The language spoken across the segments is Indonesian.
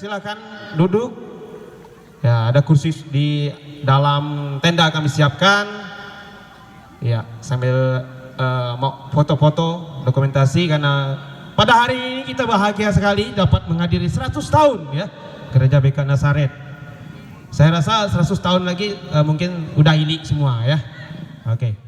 silakan duduk. Ya, ada kursi di dalam tenda kami siapkan. Ya, sambil mau foto-foto dokumentasi karena pada hari ini kita bahagia sekali dapat menghadiri 100 tahun ya Gereja BK Nazaret. Saya rasa 100 tahun lagi mungkin udah hilik semua ya. Oke.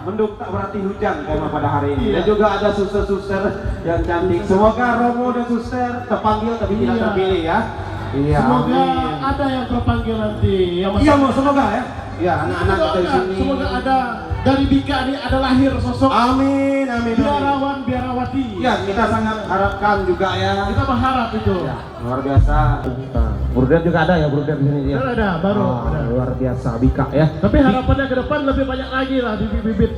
Mendung tak berarti hujan tema pada hari ini. Dan juga ada suster-suster yang cantik. Semoga Romo dan suster terpanggil tapi tidak terpilih ya. Iya. Semoga ada yang terpanggil nanti. Iya, semoga ya. Ya, anak-anak dari sini. Semoga ada dari Bika ini ada lahir sosok. Amin, amin. Biarawan, biarawati. Ya, kita sangat harapkan juga ya. Kita berharap itu. Ya, luar biasa. Bruder juga ada ya, bruder di sini ya. Ada, baru. Ada. Luar biasa Bika ya. Tapi harapannya ke depan lebih banyak lagi lah bibit-bibit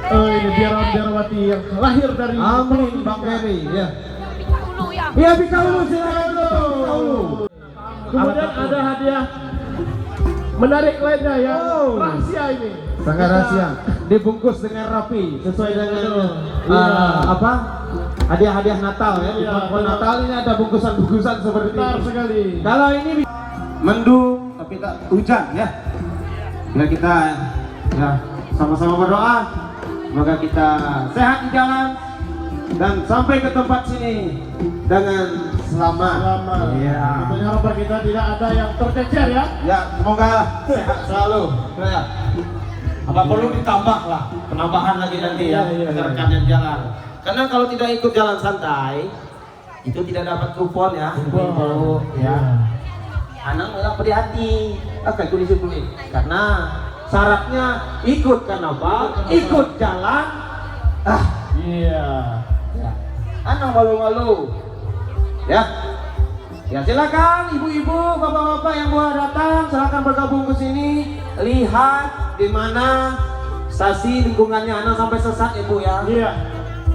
ini biarawan biarawati yang lahir dari. Amin, Bang Ferry ya. Iya, Bika Ulu, silakan dulu. Kemudian ada hadiah menarik lainnya yang rahasia ini. Sangat rahasia. Dibungkus dengan rapi sesuai dengan apa? Hadiah-hadiah Natal ya. Di pohon Natal ini ada bungkusan-bungkusan seperti Benar ini. sekali. Kalau ini mendung tapi tak hujan ya. Bila kita ya sama-sama berdoa, semoga kita sehat di jalan dan sampai ke tempat sini dengan selamat. Iya. Tentunya harapan kita tidak ada yang tercecer ya. Ya, semoga sehat selalu. Ya. Apa perlu ditambah lah, penambahan lagi nanti ya, rekan-rekan jalan. Karena kalau tidak ikut jalan santai, itu tidak dapat kupon ya. Ibu, ya. Anak nggak hati, kayak tulis ini. Karena syaratnya ikut kenapa? Ikut jalan. Iya. Ya. Anak malu-malu. Ya. Ya silakan ibu-ibu, bapak-bapak yang mau datang, silakan bergabung ke sini. Lihat di mana stasi lingkungannya, anak sampai sesat ibu ya. Iya.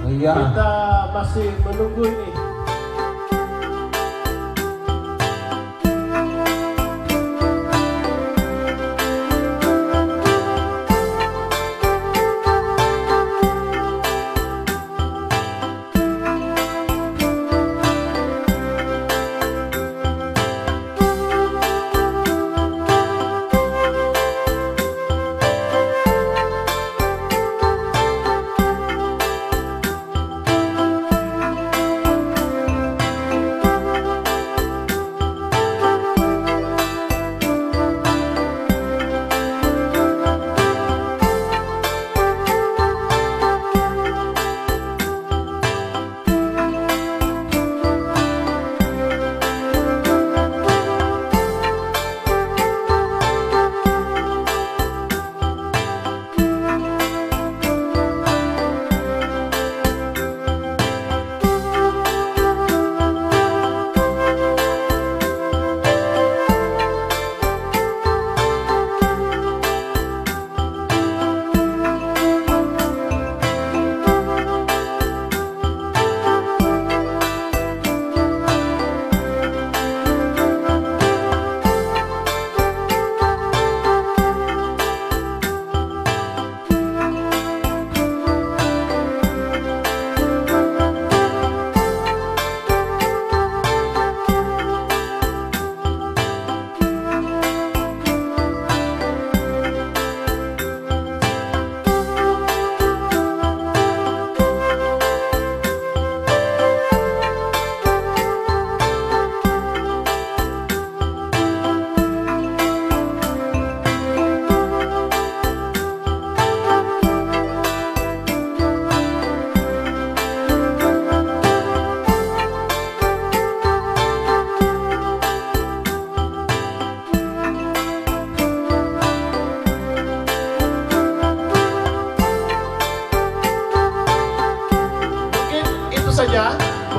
Iya. Kita masih menunggu ini.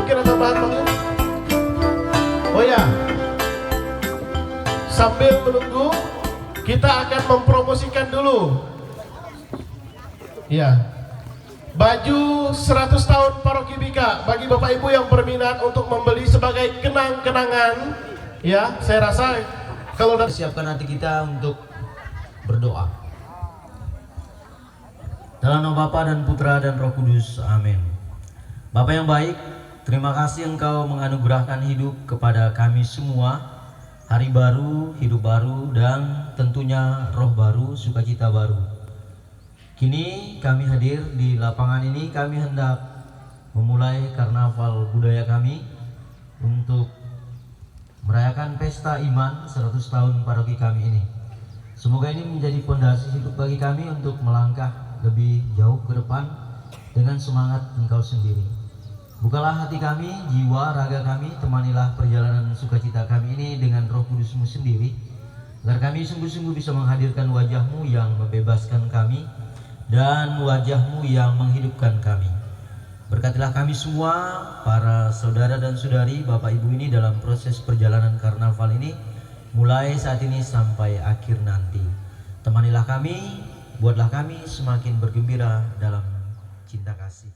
Mungkin ada bahan-bahan. Oh ya, sambil menunggu, kita akan mempromosikan dulu. Ya, baju 100 tahun Paroki Bika bagi Bapak Ibu yang berminat untuk membeli sebagai kenang-kenangan. Ya, saya rasa kalau siapkan hati kita untuk berdoa. Dalam nama Bapa dan Putra dan Roh Kudus, amin. Bapa yang baik, terima kasih Engkau menganugerahkan hidup kepada kami semua, hari baru, hidup baru, dan tentunya roh baru, sukacita baru. Kini kami hadir di lapangan ini, kami hendak memulai karnaval budaya kami untuk merayakan pesta iman 100 tahun paroki kami ini. Semoga ini menjadi fondasi hidup bagi kami untuk melangkah lebih jauh ke depan dengan semangat Engkau sendiri. Bukalah hati kami, jiwa, raga kami, temanilah perjalanan sukacita kami ini dengan Roh Kudus-Mu sendiri, agar kami sungguh-sungguh bisa menghadirkan wajah-Mu yang membebaskan kami dan wajah-Mu yang menghidupkan kami. Berkatilah kami semua, para saudara dan saudari, Bapak Ibu ini dalam proses perjalanan karnaval ini, mulai saat ini sampai akhir nanti. Temanilah kami, buatlah kami semakin bergembira dalam cinta kasih.